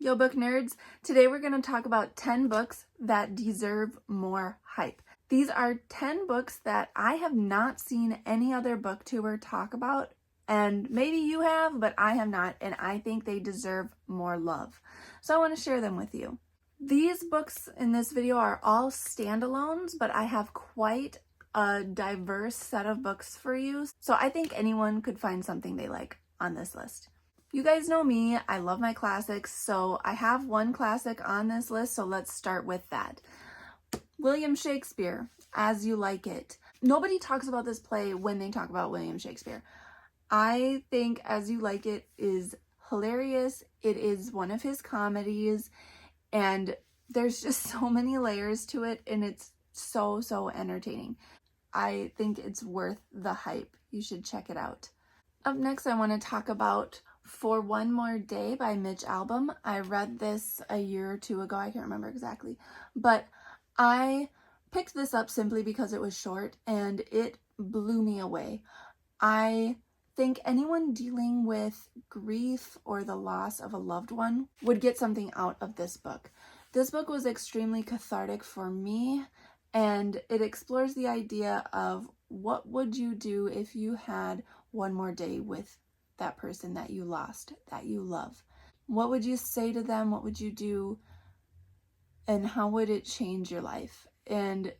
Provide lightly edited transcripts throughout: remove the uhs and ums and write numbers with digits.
Yo, book nerds! Today we're going to talk about 10 books that deserve more hype. These are 10 books that I have not seen any other booktuber talk about, and maybe you have, but I have not, and I think they deserve more love. So I want to share them with you. These books in this video are all standalones, but I have quite a diverse set of books for you, so I think anyone could find something they like on this list. You guys know me, I love my classics, so I have one classic on this list, so let's start with that. William Shakespeare, As You Like It. Nobody talks about this play when they talk about William Shakespeare. I think As You Like It is hilarious. It is one of his comedies, and there's just so many layers to it, and it's so entertaining. I think it's worth the hype. You should check it out. Up next, I want to talk about For One More Day by Mitch Albom. I read this a year or two ago, I can't remember exactly, but I picked this up simply because it was short and it blew me away. I think anyone dealing with grief or the loss of a loved one would get something out of this book. This book was extremely cathartic for me, and it explores the idea of what would you do if you had one more day with that person that you lost, that you love. What would you say to them? What would you do? And how would it change your life? And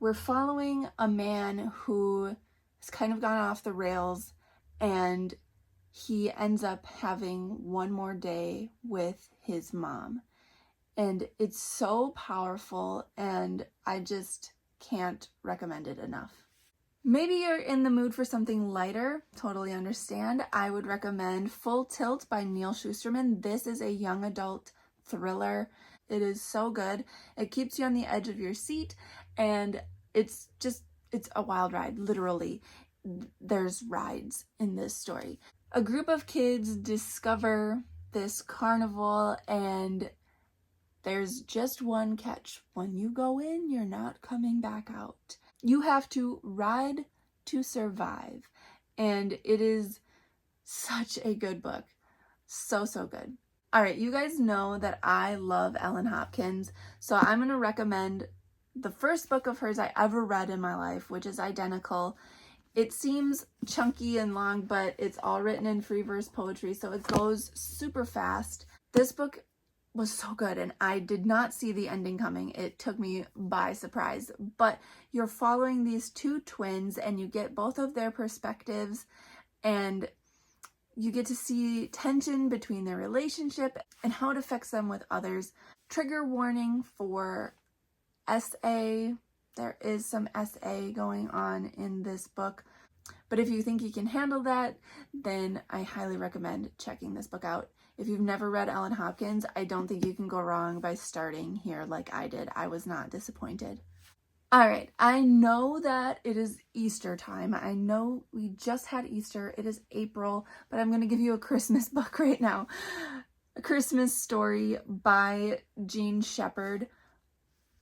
we're following a man who has kind of gone off the rails, and he ends up having one more day with his mom. And it's so powerful, and I just can't recommend it enough. Maybe you're in the mood for something lighter, totally understand. I would recommend Full Tilt by Neal Shusterman. This is a young adult thriller. It is so good. It keeps you on the edge of your seat, and it's a wild ride, literally. There's rides in this story. A group of kids discover this carnival, and there's just one catch. When you go in, you're not coming back out. You have to ride to survive. And it is such a good book. So good. All right, you guys know that I love Ellen Hopkins, so I'm going to recommend the first book of hers I ever read in my life, which is Identical. It seems chunky and long, but it's all written in free verse poetry, so it goes super fast. This book was so good, and I did not see the ending coming. It took me by surprise. But you're following these two twins, and you get both of their perspectives, and you get to see tension between their relationship and how it affects them with others. Trigger warning for SA. There is some SA going on in this book, but if you think you can handle that, then I highly recommend checking this book out. If you've never read Ellen Hopkins, I don't think you can go wrong by starting here like I did. I was not disappointed. All right, I know that it is Easter time. I know we just had Easter. It is April, but I'm going to give you a Christmas book right now. A Christmas Story by Jean Shepherd.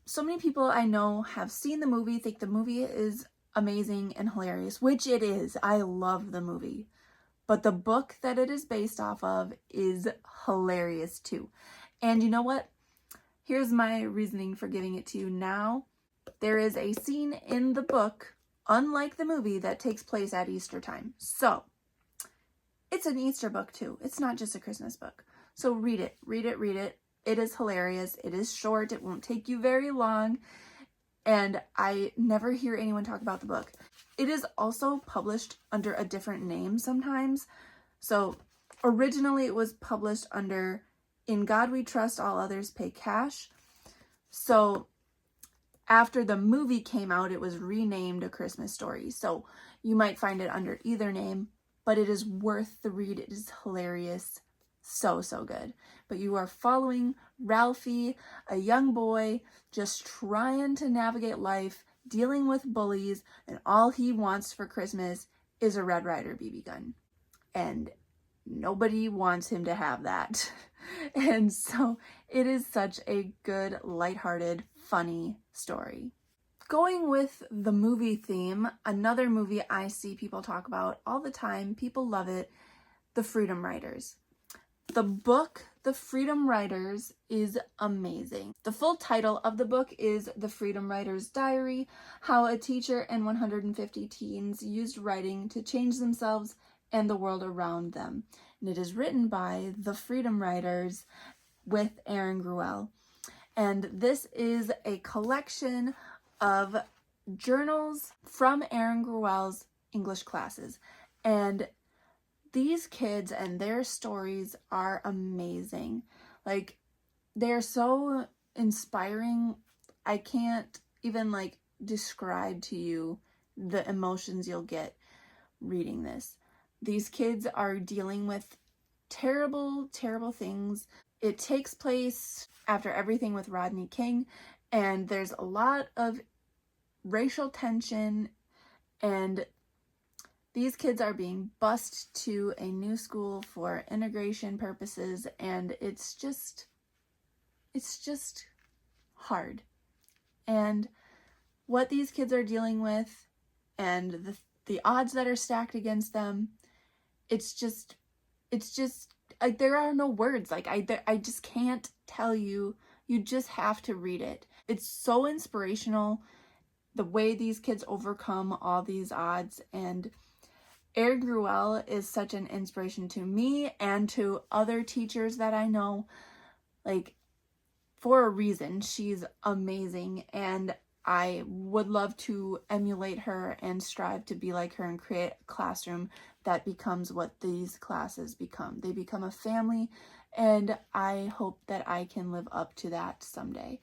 So many people I know have seen the movie, think the movie is amazing and hilarious, which it is. I love the movie. But the book that it is based off of is hilarious too. And you know what? Here's my reasoning for giving it to you now. There is a scene in the book, unlike the movie, that takes place at Easter time. So, it's an Easter book too. It's not just a Christmas book. So read it. It is hilarious. It is short. It won't take you very long. And I never hear anyone talk about the book. It is also published under a different name sometimes. So originally it was published under In God We Trust, All Others Pay Cash. So after the movie came out, it was renamed A Christmas Story. So you might find it under either name, but it is worth the read. It is hilarious. So good. But you are following Ralphie, a young boy just trying to navigate life, dealing with bullies, and all he wants for Christmas is a Red Ryder BB gun. And nobody wants him to have that. And so it is such a good, lighthearted, funny story. Going with the movie theme, another movie I see people talk about all the time, people love it, The Freedom Writers. The book The Freedom Writers is amazing. The full title of the book is The Freedom Writers' Diary: How a Teacher and 150 Teens Used Writing to Change Themselves and the World Around Them. And it is written by the Freedom Writers with Erin Gruwell. And this is a collection of journals from Erin Gruwell's English classes. And these kids and their stories are amazing. Like, they're so inspiring. I can't even describe to you the emotions you'll get reading this. These kids are dealing with terrible, terrible things. It takes place after everything with Rodney King, and there's a lot of racial tension, and these kids are being bused to a new school for integration purposes, and it's just hard. And what these kids are dealing with and the odds that are stacked against them, it's just like, there are no words. Like, I just can't tell you. You just have to read it. It's so inspirational, the way these kids overcome all these odds. And Erin Gruwell is such an inspiration to me and to other teachers that I know. Like, for a reason, she's amazing, and I would love to emulate her and strive to be like her and create a classroom that becomes what these classes become. They become a family, and I hope that I can live up to that someday.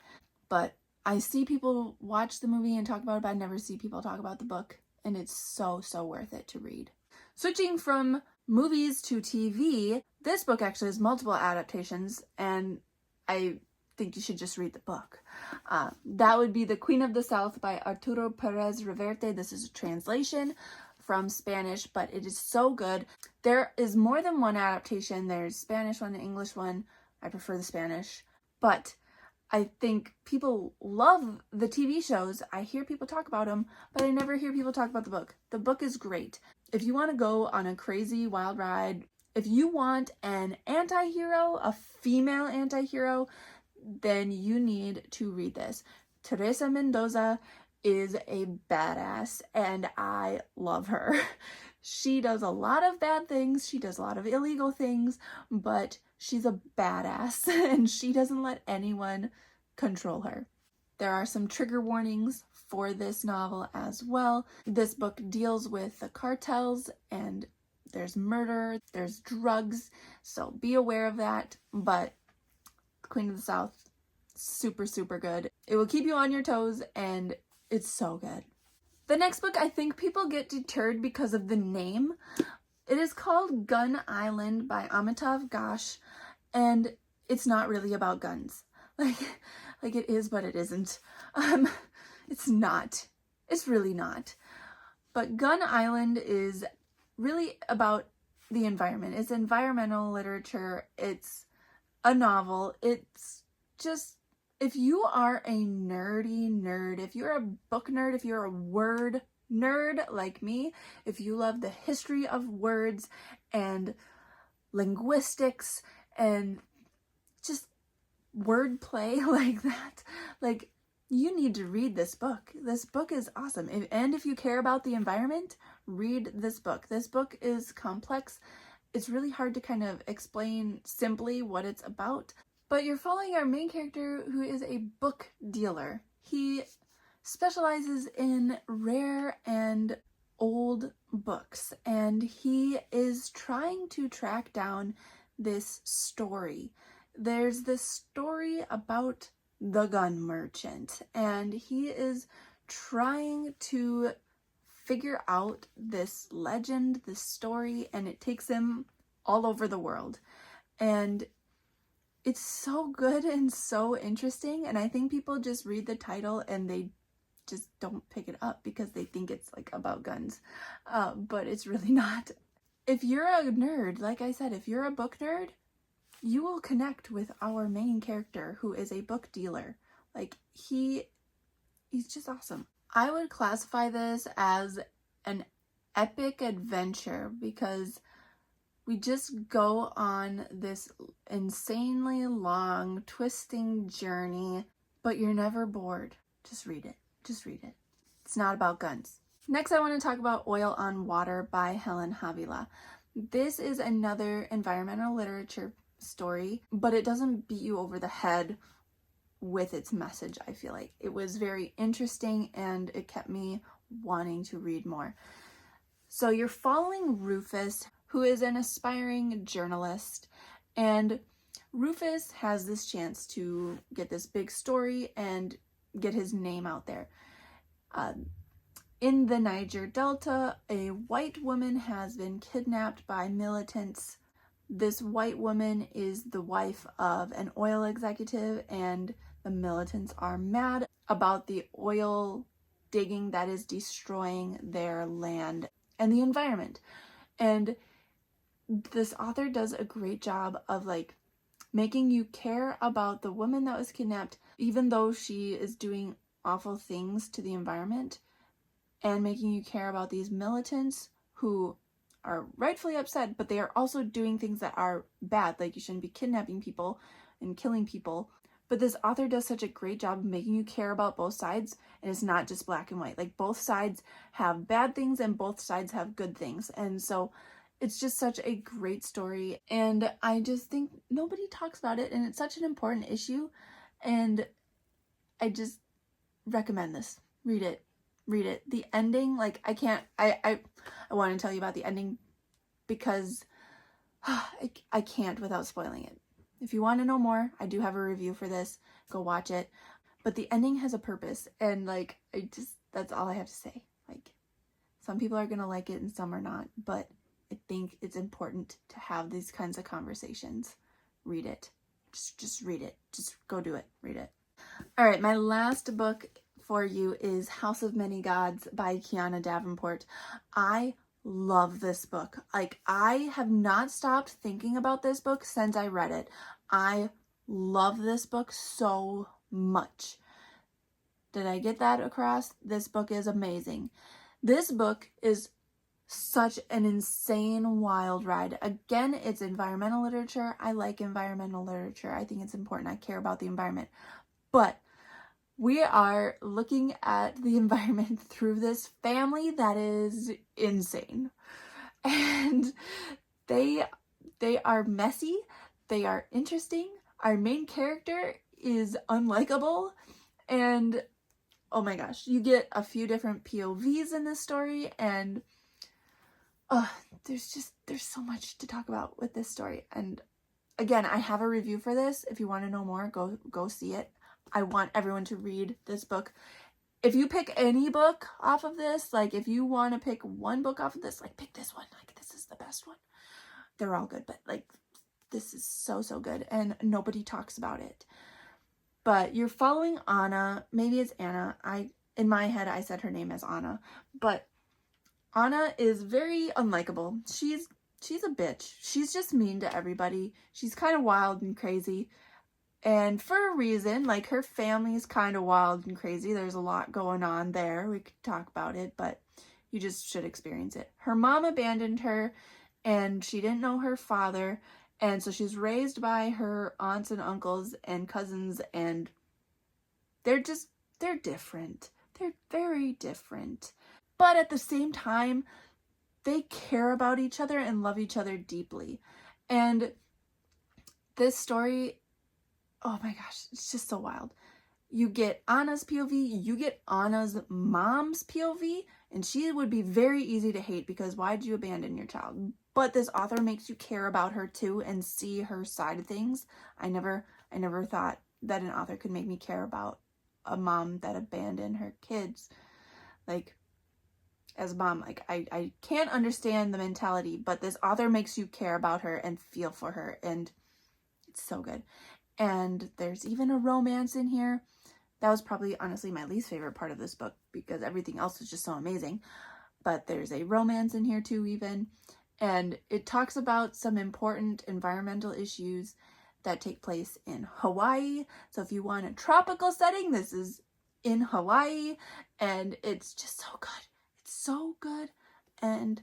But I see people watch the movie and talk about it, but I never see people talk about the book, and it's so worth it to read. Switching from movies to TV, this book actually has multiple adaptations, and I think you should just read the book. That would be The Queen of the South by Arturo Perez Reverte. This is a translation from Spanish, but it is so good. There is more than one adaptation. There's Spanish one, an English one. I prefer the Spanish, but I think people love the TV shows. I hear people talk about them, but I never hear people talk about the book. The book is great. If you want to go on a crazy wild ride, if you want an anti-hero, a female anti-hero, then you need to read this. Teresa Mendoza is a badass, and I love her. She does a lot of bad things. She does a lot of illegal things, but she's a badass, and she doesn't let anyone control her. There are some trigger warnings for this novel as well. This book deals with the cartels, and there's murder, there's drugs, so be aware of that. But Queen of the South, super good. It will keep you on your toes, and it's so good. The next book, I think people get deterred because of the name. It is called Gun Island by Amitav Ghosh, and it's not really about guns. Like it is, but it isn't. It's not. It's really not. But Gun Island is really about the environment. It's environmental literature. It's a novel. It's just, if you are a nerdy nerd, if you're a book nerd, if you're a word nerd like me, if you love the history of words and linguistics and just wordplay like that, like, you need to read this book. This book is awesome. And if you care about the environment, read this book. This book is complex. It's really hard to kind of explain simply what it's about. But you're following our main character, who is a book dealer. He specializes in rare and old books, and he is trying to track down this story. There's this story about the gun merchant, and he is trying to figure out this legend, this story, and it takes him all over the world. And it's so good and so interesting, and I think people just read the title and they just don't pick it up because they think it's like about guns, but it's really not. If you're a nerd, like I said, if you're a book nerd, you will connect with our main character, who is a book dealer. Like, he's just awesome. I would classify this as an epic adventure because we just go on this insanely long, twisting journey, but you're never bored. Just read it. Just read it. It's not about guns. Next, I want to talk about Oil on Water by Helen Havila. This is another environmental literature story, but it doesn't beat you over the head with its message, I feel like. It was very interesting and it kept me wanting to read more. So you're following Rufus, who is an aspiring journalist, and Rufus has this chance to get this big story and get his name out there. In the Niger Delta, a white woman has been kidnapped by militants. This white woman is the wife of an oil executive, and the militants are mad about the oil digging that is destroying their land and the environment. And this author does a great job of like making you care about the woman that was kidnapped, even though she is doing awful things to the environment, and making you care about these militants who are rightfully upset, but they are also doing things that are bad. Like, you shouldn't be kidnapping people and killing people. But this author does such a great job of making you care about both sides, and it's not just black and white. Like, both sides have bad things and both sides have good things. And so it's just such a great story, and I just think nobody talks about it, and it's such an important issue, and I just recommend this. Read it. Read it. The ending, like, I want to tell you about the ending because I can't without spoiling it. If you want to know more, I do have a review for this. Go watch it. But the ending has a purpose, and like, that's all I have to say. Like, some people are gonna like it and some are not, but I think it's important to have these kinds of conversations. Read it. Just read it. Just go do it. Read it. All right, my last book for you is House of Many Gods by Kiana Davenport. I love this book. Like, I have not stopped thinking about this book since I read it. I love this book so much. Did I get that across? This book is amazing. This book is such an insane, wild ride. Again, it's environmental literature. I like environmental literature. I think it's important. I care about the environment. But we are looking at the environment through this family that is insane. And they are messy. They are interesting. Our main character is unlikable. And oh my gosh, you get a few different POVs in this story, and there's so much to talk about with this story. And again, I have a review for this. If you want to know more, go see it. I want everyone to read this book. If you pick any book off of this, like if you want to pick one book off of this, like pick this one. Like, this is the best one. They're all good, but like, this is so good, and nobody talks about it. But you're following Anna. Maybe it's Anna. In my head, I said her name as Anna, but Anna is very unlikable. She's a bitch. She's just mean to everybody. She's kind of wild and crazy. And for a reason, like, her family is kind of wild and crazy. There's a lot going on there. We could talk about it, but you just should experience it. Her mom abandoned her, and she didn't know her father. And so she's raised by her aunts and uncles and cousins, and they're different. They're very different. But at the same time, they care about each other and love each other deeply. And this story, oh my gosh, it's just so wild. You get Anna's POV, you get Anna's mom's POV, and she would be very easy to hate because why'd you abandon your child? But this author makes you care about her too and see her side of things. I never thought that an author could make me care about a mom that abandoned her kids. Like, as a mom, like, I can't understand the mentality, but this author makes you care about her and feel for her, and it's so good. And there's even a romance in here. That was probably, honestly, my least favorite part of this book because everything else is just so amazing. But there's a romance in here too, even. And it talks about some important environmental issues that take place in Hawaii. So if you want a tropical setting, this is in Hawaii. And it's just so good. It's so good. And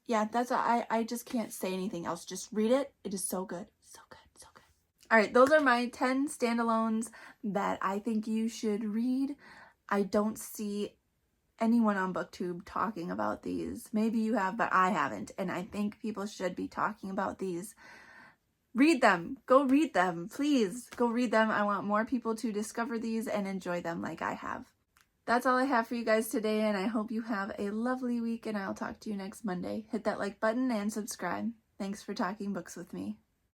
yeah, that's I just can't say anything else. Just read it. It is so good. So good. So good. All right, those are my 10 standalones that I think you should read. I don't see anyone on BookTube talking about these. Maybe you have, but I haven't. And I think people should be talking about these. Read them. Go read them. Please go read them. I want more people to discover these and enjoy them like I have. That's all I have for you guys today, and I hope you have a lovely week, and I'll talk to you next Monday. Hit that like button and subscribe. Thanks for talking books with me.